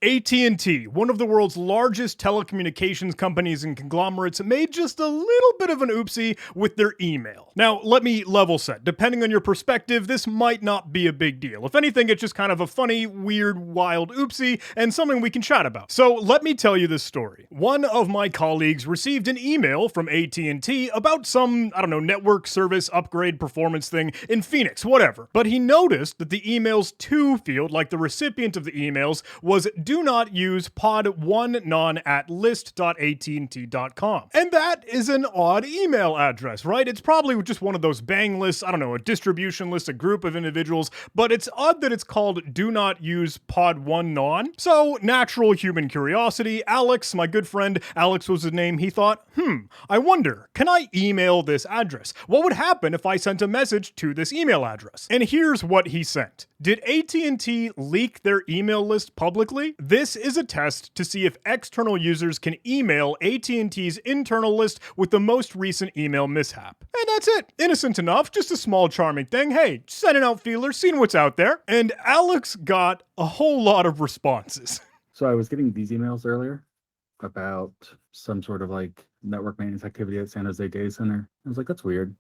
AT&T, one of the world's largest telecommunications companies and conglomerates, made just a little bit of an oopsie with their email. Now, let me level set. Depending on your perspective, this might not be a big deal. If anything, it's just kind of a funny, weird, wild oopsie and something we can chat about. So let me tell you this story. One of my colleagues received an email from AT&T about some, network service upgrade performance thing in Phoenix, whatever. But he noticed that the email's to field, like the recipient of the emails, was do not use pod1non at list.att.com. And that is an odd email address, right? It's probably just one of those bang lists, a distribution list, a group of individuals, but it's odd that it's called do not use pod1non. So, natural human curiosity, Alex, my good friend, Alex was his name, he thought, I wonder, can I email this address? What would happen if I sent a message to this email address? And here's what he sent. Did AT&T leak their email list publicly? This is a test to see if external users can email AT&T's internal list with the most recent email mishap. And that's it. Innocent enough, just a small charming thing. Hey, sending out feelers, seeing what's out there. And Alex got a whole lot of responses. So I was getting these emails earlier about some sort of network maintenance activity at San Jose Data Center. I was like, that's weird,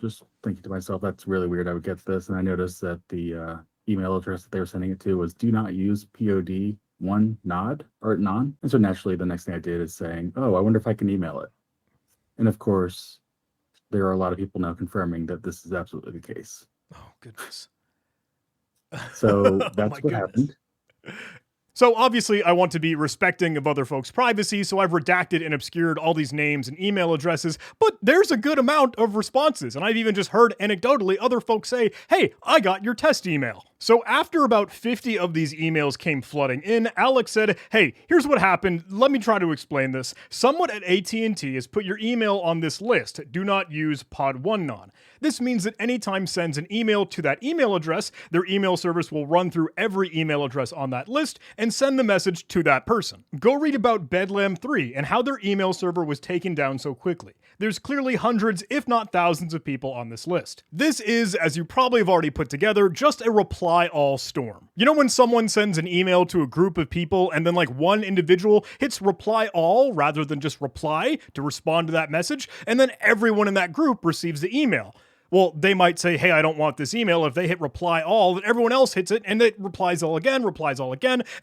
just thinking to myself, that's really weird. I would get this. And I noticed that the email address that they were sending it to was do not use pod1 nod or non. And so naturally the next thing I did is saying, oh, I wonder if I can email it. And of course, there are a lot of people now confirming that this is absolutely the case. Oh, goodness. So that's what happened. So obviously I want to be respecting of other folks' privacy, so I've redacted and obscured all these names and email addresses, but there's a good amount of responses, and I've even just heard anecdotally other folks say, hey, I got your test email. So after about 50 of these emails came flooding in, Alex said, hey, here's what happened. Let me try to explain this. Someone at AT&T has put your email on this list. Do not use pod1non. This means that anytime sends an email to that email address, their email service will run through every email address on that list and send the message to that person. Go read about Bedlam 3 and how their email server was taken down so quickly. There's clearly hundreds, if not thousands of people on this list. This is, as you probably have already put together, just a reply all storm. You know when someone sends an email to a group of people and then one individual hits reply all rather than just reply to respond to that message, and then everyone in that group receives the email? Well, they might say, hey, I don't want this email. If they hit reply all, then everyone else hits it, and it replies all again,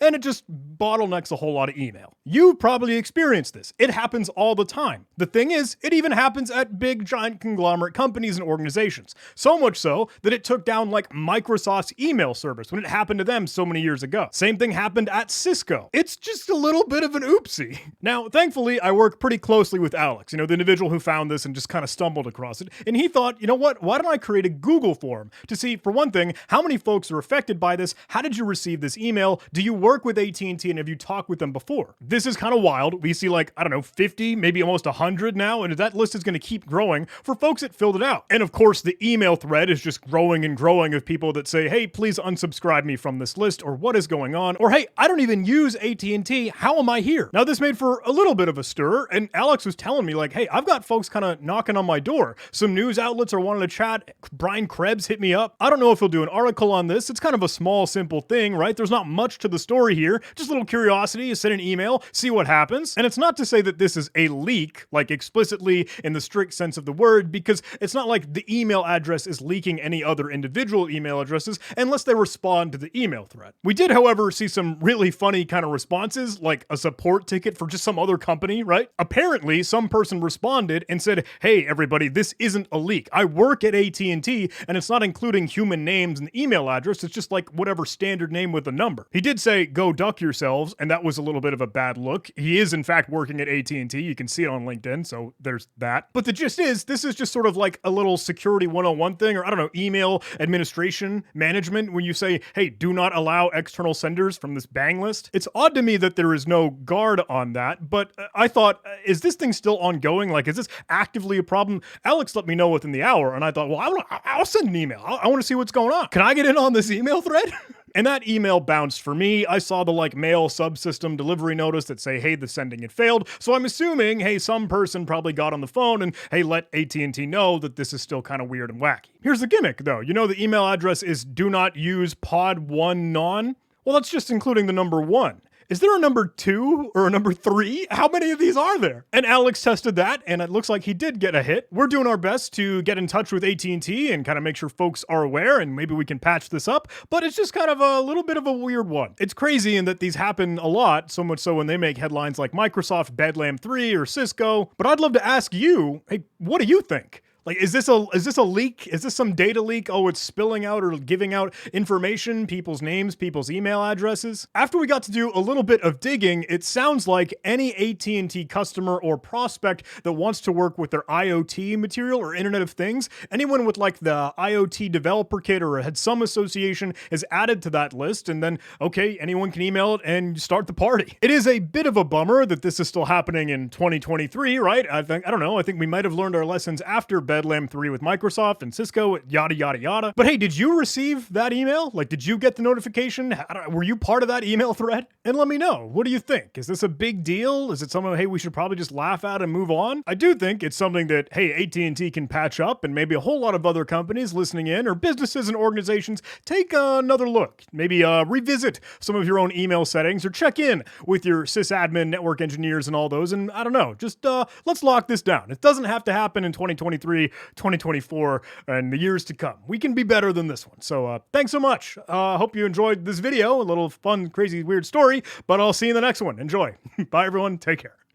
and it just bottlenecks a whole lot of email. You've probably experienced this. It happens all the time. The thing is, it even happens at big, giant conglomerate companies and organizations. So much so that it took down Microsoft's email service when it happened to them so many years ago. Same thing happened at Cisco. It's just a little bit of an oopsie. Now, thankfully, I work pretty closely with Alex, the individual who found this and just kind of stumbled across it. And he thought, you know what? Why don't I create a Google form to see, for one thing, how many folks are affected by this? How did you receive this email? Do you work with AT&T and have you talked with them before? This is kind of wild. We see 50, maybe almost 100 now, and that list is going to keep growing for folks that filled it out. And of course, the email thread is just growing and growing of people that say, hey, please unsubscribe me from this list, or what is going on? Or hey, I don't even use AT&T. How am I here? Now, this made for a little bit of a stir, and Alex was telling me hey, I've got folks kind of knocking on my door. Some news outlets are wanting to chat. Brian Krebs hit me up. I don't know if he'll do an article on this. It's kind of a small, simple thing, right? There's not much to the story here. Just a little curiosity. You send an email, see what happens. And it's not to say that this is a leak, explicitly in the strict sense of the word, because it's not like the email address is leaking any other individual email addresses unless they respond to the email thread. We did, however, see some really funny kind of responses, like a support ticket for just some other company, right? Apparently, some person responded and said, hey, everybody, this isn't a leak. I work at AT&T, and it's not including human names and email address. It's just whatever standard name with a number. He did say, go duck yourselves, and that was a little bit of a bad look. He is, in fact, working at AT&T. You can see it on LinkedIn, so there's that. But the gist is, this is just sort of a little security 101 thing, or email administration management, when you say, hey, do not allow external senders from this bang list. It's odd to me that there is no guard on that, but I thought, is this thing still ongoing? Is this actively a problem? Alex let me know within the hour, and I thought, well, I'll send an email. I want to see what's going on. Can I get in on this email thread? And that email bounced for me. I saw the mail subsystem delivery notice that say, hey, the sending had failed. So I'm assuming, hey, some person probably got on the phone and, hey, let AT&T know that this is still kind of weird and wacky. Here's the gimmick, though. The email address is do not use pod1non. Well, that's just including the number 1. Is there a number 2 or a number 3? How many of these are there? And Alex tested that, and it looks like he did get a hit. We're doing our best to get in touch with AT&T and kind of make sure folks are aware, and maybe we can patch this up, but it's just kind of a little bit of a weird one. It's crazy in that these happen a lot, so much so when they make headlines like Microsoft Bedlam 3 or Cisco. But I'd love to ask you, hey, what do you think? Like, is this a leak? Is this some data leak? Oh, it's spilling out or giving out information, people's names, people's email addresses? After we got to do a little bit of digging, it sounds like any AT&T customer or prospect that wants to work with their IoT material or Internet of Things, anyone with like the IoT developer kit or had some association is added to that list, and then, okay, anyone can email it and start the party. It is a bit of a bummer that this is still happening in 2023, right? I don't know. I think we might have learned our lessons after Bedlam 3 with Microsoft and Cisco, yada, yada, yada. But hey, did you receive that email? Like, did you get the notification? Were you part of that email thread? And let me know. What do you think? Is this a big deal? Is it something, hey, we should probably just laugh at and move on? I do think it's something that, hey, AT&T can patch up, and maybe a whole lot of other companies listening in, or businesses and organizations, take another look. Maybe revisit some of your own email settings, or check in with your sysadmin, network engineers, and all those, and I don't know, just let's lock this down. It doesn't have to happen in 2023, 2024, and the years to come. We can be better than this one. So thanks so much. Hope you enjoyed this video, a little fun, crazy, weird story, but I'll see you in the next one. Enjoy. Bye, everyone. Take care.